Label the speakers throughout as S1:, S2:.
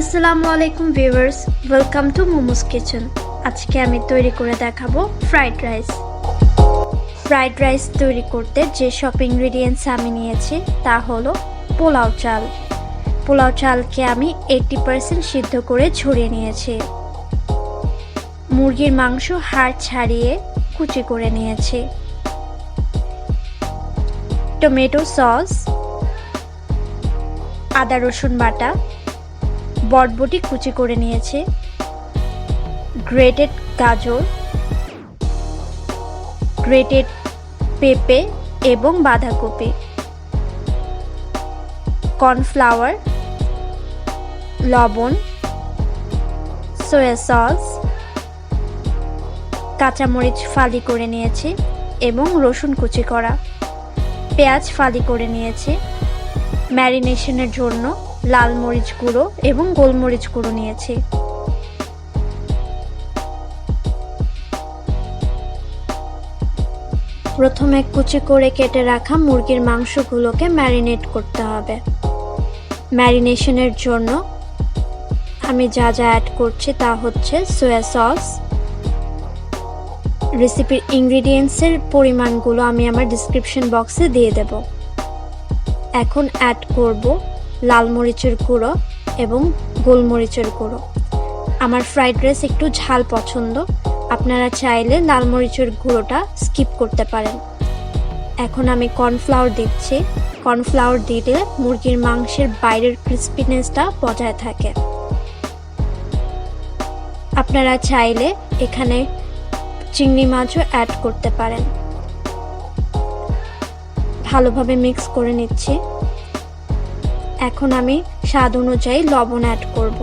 S1: আসসালামু আলাইকুম viewers, welcome to মুমুস kitchen. আজকে আমি তৈরি করে দেখাবো ফ্রাইড রাইস। ফ্রাইড রাইস তৈরি করতে যে সব ইনগ্রেডিয়েন্টস আমি নিয়েছি তা হলো পোলাও চাল। পোলাও চালকে আমি 80% সিদ্ধ করে ঝরিয়ে নিয়েছি। মুরগির মাংস হাড় ছাড়িয়ে কুচি করে নিয়েছি। টমেটো সস, আদা রসুন বাটা, বটবটি কুচি করে নিয়েছি, গ্রেটেড গাজর, গ্রেটেড পেঁপে এবং বাঁধাকপি, কর্নফ্লাওয়ার, লবণ, সয়া সস, কাঁচামরিচ ফালি করে নিয়েছি এবং রসুন কুচি করা, পেঁয়াজ ফালি করে নিয়েছি। ম্যারিনেশনের জন্য লাল মরিচ গুঁড়ো এবং গোলমরিচ গুঁড়ো নিয়েছি। প্রথমে কুচি করে কেটে রাখা মুরগির মাংসগুলোকে ম্যারিনেট করতে হবে। ম্যারিনেশনের জন্য আমি যা যা অ্যাড করছি তা হচ্ছে সয়া সস। রেসিপির ইনগ্রেডিয়েন্টসের পরিমাণগুলো আমি আমার ডেসক্রিপশন বক্সে দিয়ে দেব। এখন অ্যাড করব লাল মরিচের গুঁড়ো এবং গোলমরিচের গুঁড়ো। আমার ফ্রাইড রাইস একটু ঝাল পছন্দ, আপনারা চাইলে লাল মরিচের গুঁড়োটা স্কিপ করতে পারেন। এখন আমি কর্নফ্লাওয়ার দিচ্ছি। কর্নফ্লাওয়ার দিলে মুরগির মাংসের বাইরের ক্রিস্পিনেসটা বজায় থাকে। আপনারা চাইলে এখানে চিংড়ি মাছও অ্যাড করতে পারেন। ভালোভাবে মিক্স করে নিচ্ছি। এখন আমি স্বাদ অনুযায়ী লবণ অ্যাড করব।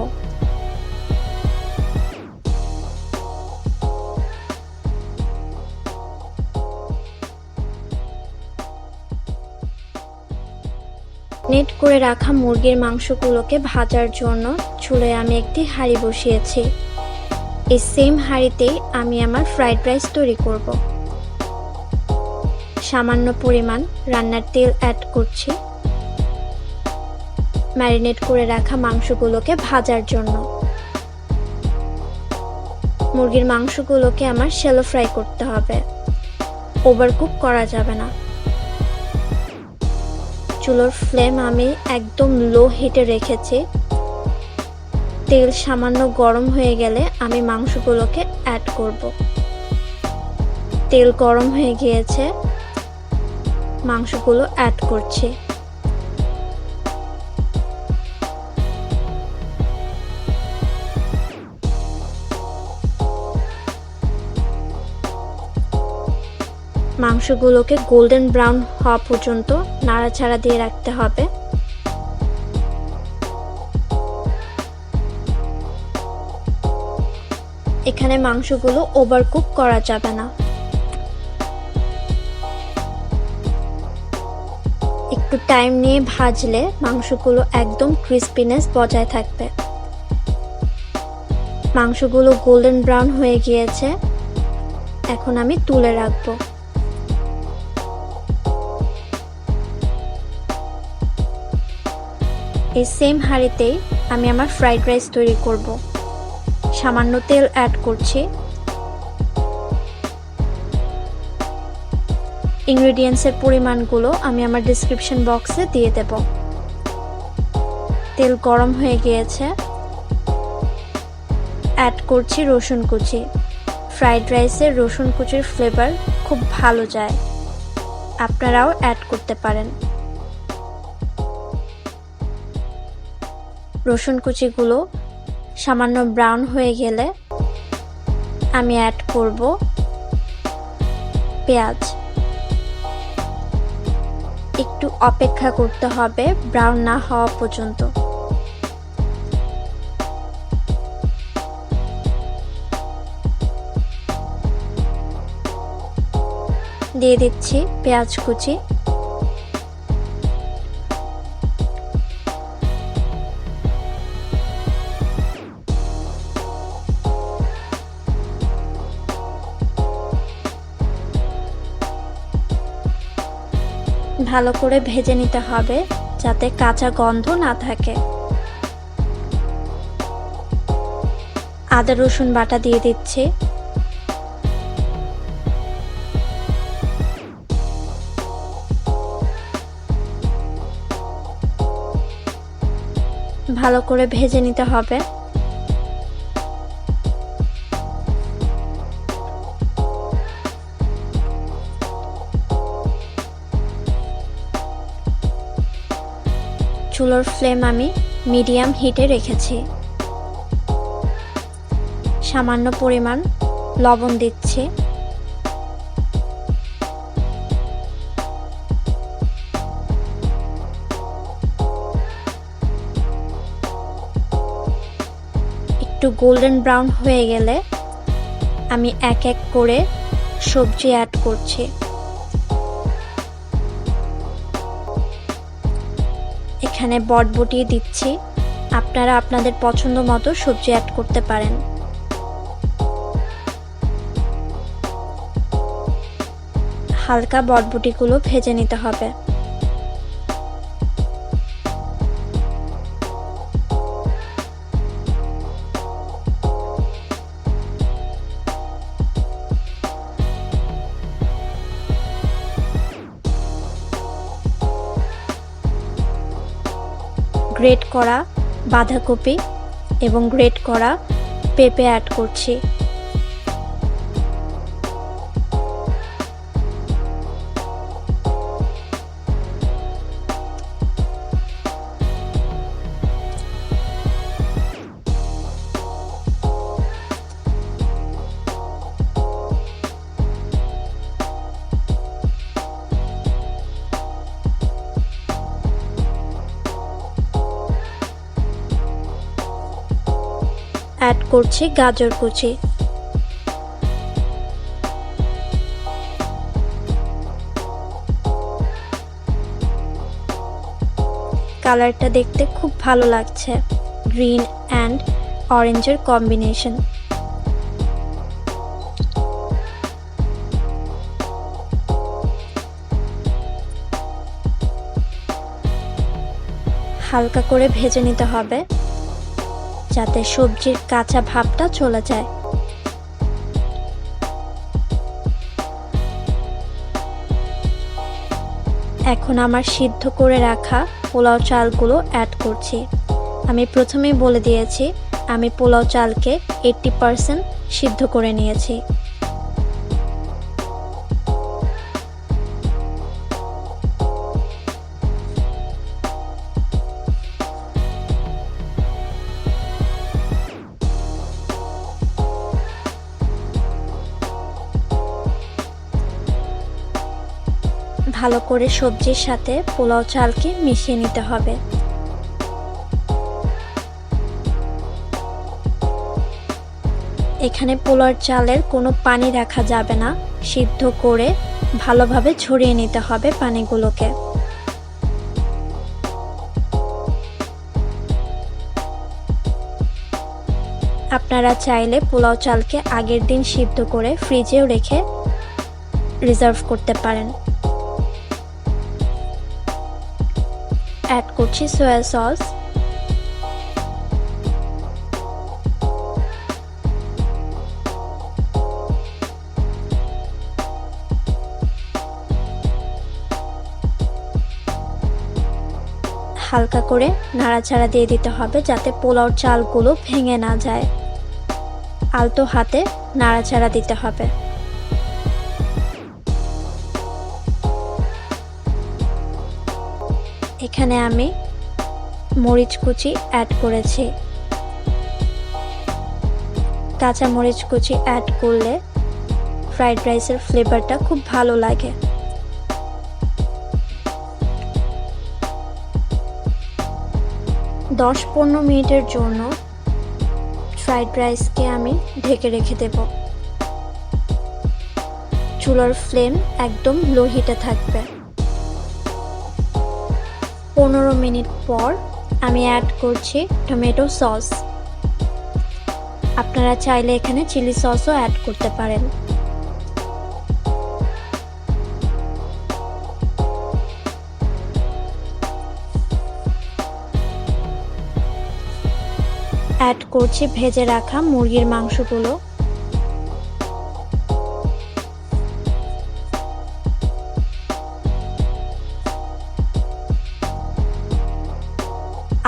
S1: নেট করে রাখা মুরগির মাংসগুলোকে ভাজার জন্য চুলায় আমি একটি হাঁড়ি বসিয়েছি। এই সেম হাঁড়িতেই আমি আমার ফ্রাইড রাইস তৈরি করব। সামান্য পরিমাণ রান্নার তেল অ্যাড করছি ম্যারিনেট করে রাখা মাংসগুলোকে ভাজার জন্য। মুরগির মাংসগুলোকে আমার শ্যালো ফ্রাই করতে হবে, ওভারকুক করা যাবে না। চুলোর ফ্লেম আমি একদম লো হিটে রেখেছি। তেল সামান্য গরম হয়ে গেলে আমি মাংসগুলোকে অ্যাড করব। তেল গরম হয়ে গিয়েছে, মাংসগুলো অ্যাড করছি। মাংসগুলোকে গোল্ডেন ব্রাউন হওয়া পর্যন্ত নাড়াচাড়া দিয়ে রাখতে হবে। এখানে মাংসগুলো ওভারকুক করা যাবে না। একটু টাইম নিয়ে ভাজলে মাংসগুলো একদম ক্রিস্পিনেস বজায় থাকবে। মাংসগুলো গোল্ডেন ব্রাউন হয়ে গিয়েছে, এখন আমি তুলে রাখবো। এই সেম হাঁড়িতেই আমি আমার ফ্রাইড রাইস তৈরি করব। সামান্য তেল অ্যাড করছি। ইনগ্রেডিয়েন্টসের পরিমাণগুলো আমি আমার ডেসক্রিপশন বক্সে দিয়ে দেব। তেল গরম হয়ে গিয়েছে, অ্যাড করছি রসুন কুচি। ফ্রাইড রাইসের রসুন কুচির ফ্লেভার খুব ভালো যায়, আপনারাও অ্যাড করতে পারেন। রসুন কুচিগুলো সামান্য ব্রাউন হয়ে গেলে আমি অ্যাড করব পেঁয়াজ। একটু অপেক্ষা করতে হবে ব্রাউন না হওয়া পর্যন্ত। দিয়ে দিচ্ছি পেঁয়াজ কুচি। ভালো করে ভেজে নিতে হবে যাতে কাঁচা গন্ধ না থাকে। আদা রসুন বাটা দিয়ে দিচ্ছি। ভালো করে ভেজে নিতে হবে। চুলার ফ্লেম আমি মিডিয়াম হিটে রেখেছি। সামান্য পরিমাণ লবণ দিচ্ছি। একটু গোল্ডেন ব্রাউন হয়ে গেলে আমি এক এক করে সবজি অ্যাড করছি। এখানে বটবটি দিচ্ছি, আপনারা আপনাদের পছন্দ মতো সবজি অ্যাড করতে পারেন। হালকা বটবটিগুলো ভেজে নিতে হবে। গ্রেট করা বাঁধাকপি এবং গ্রেট করা পেঁপে অ্যাড করছি। অ্যাড করছি গাজর কুচি। কালারটা দেখতে খুব ভালো লাগছে, গ্রিন অ্যান্ড অরেঞ্জের কম্বিনেশন। হালকা করে ভেজে নিতে হবে যাতে সবজির কাঁচা ভাবটা চলে যায়। এখন আমার সিদ্ধ করে রাখা পোলাও চালগুলো অ্যাড করছি। আমি প্রথমেই বলে দিয়েছি আমি পোলাও চালকে 80% সিদ্ধ করে নিয়েছি। ভালো করে সবজির সাথে পোলাও চালকে মিশিয়ে নিতে হবে। এখানে পোলাও চালের কোনো পানি রাখা যাবে না, সিদ্ধ করে ভালোভাবে ছড়িয়ে নিতে হবে পানিগুলোকে। আপনারা চাইলে পোলাও চালকে আগের দিন সিদ্ধ করে ফ্রিজেও রেখে রিজার্ভ করতে পারেন। অ্যাড করছি সয়া সস। হালকা করে নাড়াচাড়া দিয়ে দিতে হবে যাতে পোলাও চালগুলো ভেঙে না যায়। আলতো হাতে নাড়াচাড়া দিতে হবে। এখানে আমি মরিচ কুচি অ্যাড করেছি। কাঁচা মরিচ কুচি অ্যাড করলে ফ্রাইড রাইসের ফ্লেভারটা খুব ভালো লাগে। দশ 15 মিনিটের জন্য ফ্রাইড রাইসকে আমি ঢেকে রেখে দেব। চুলার ফ্লেম একদম লো হিটে থাকবে। 15 মিনিট পর আমি অ্যাড করছি টমেটো সস। আপনারা চাইলে এখানে চিলি সসও অ্যাড করতে পারেন। অ্যাড করছি ভেজে রাখা মুরগির মাংসগুলো।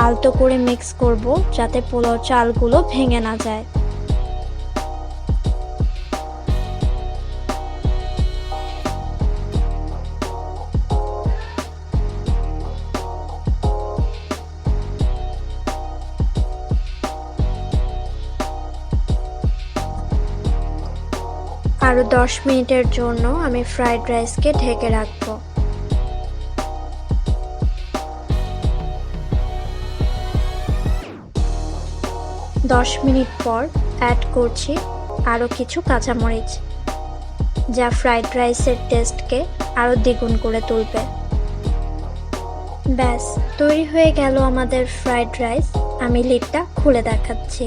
S1: আলতো করে মিক্স করব যাতে পোলাও চালগুলো ভেঙে না যায়। আরো 10 মিনিটের জন্য আমি ফ্রাইড রাইসকে ঢেকে রাখবো। দশ মিনিট পর অ্যাড করছি আরও কিছু কাঁচামরিচ, যা ফ্রাইড রাইসের টেস্টকে আরও দ্বিগুণ করে তুলবে। ব্যাস তৈরি হয়ে গেল আমাদের ফ্রাইড রাইস। আমি লিডটা খুলে দেখাচ্ছি।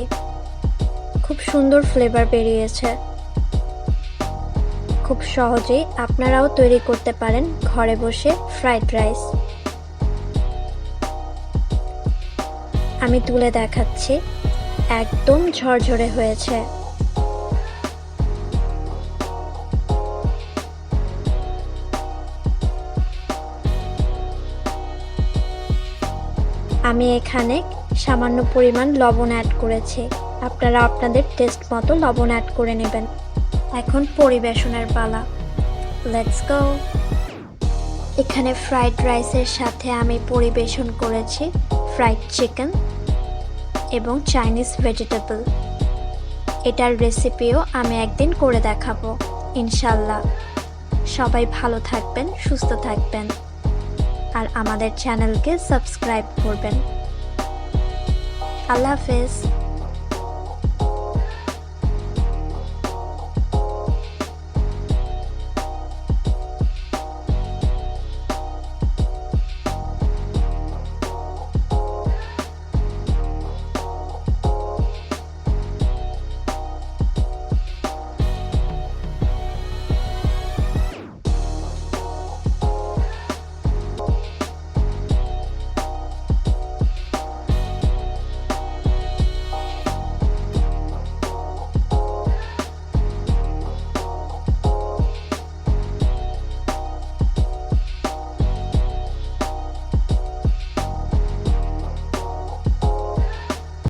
S1: খুব সুন্দর ফ্লেভার বেরিয়েছে। খুব সহজেই আপনারাও তৈরি করতে পারেন ঘরে বসে ফ্রাইড রাইস। আমি তুলে দেখাচ্ছি, একদম ঝরঝরে হয়েছে। আমি এখানে সামান্য পরিমাণ লবণ অ্যাড করেছি। আপনারা আপনাদের টেস্ট মতো লবণ অ্যাড করে নেবেন। এখন পরিবেশনের পালা। Let's go. এখানে ফ্রাইড রাইসের সাথে আমি পরিবেশন করেছি ফ্রাইড চিকেন এবং চাইনিজ ভেজিটেবল। এটার রেসিপিও আমি একদিন করে দেখাবো ইনশাল্লাহ। সবাই ভালো থাকবেন, সুস্থ থাকবেন, আর আমাদের চ্যানেলকে সাবস্ক্রাইব করবেন। আল্লাহ হাফেজ।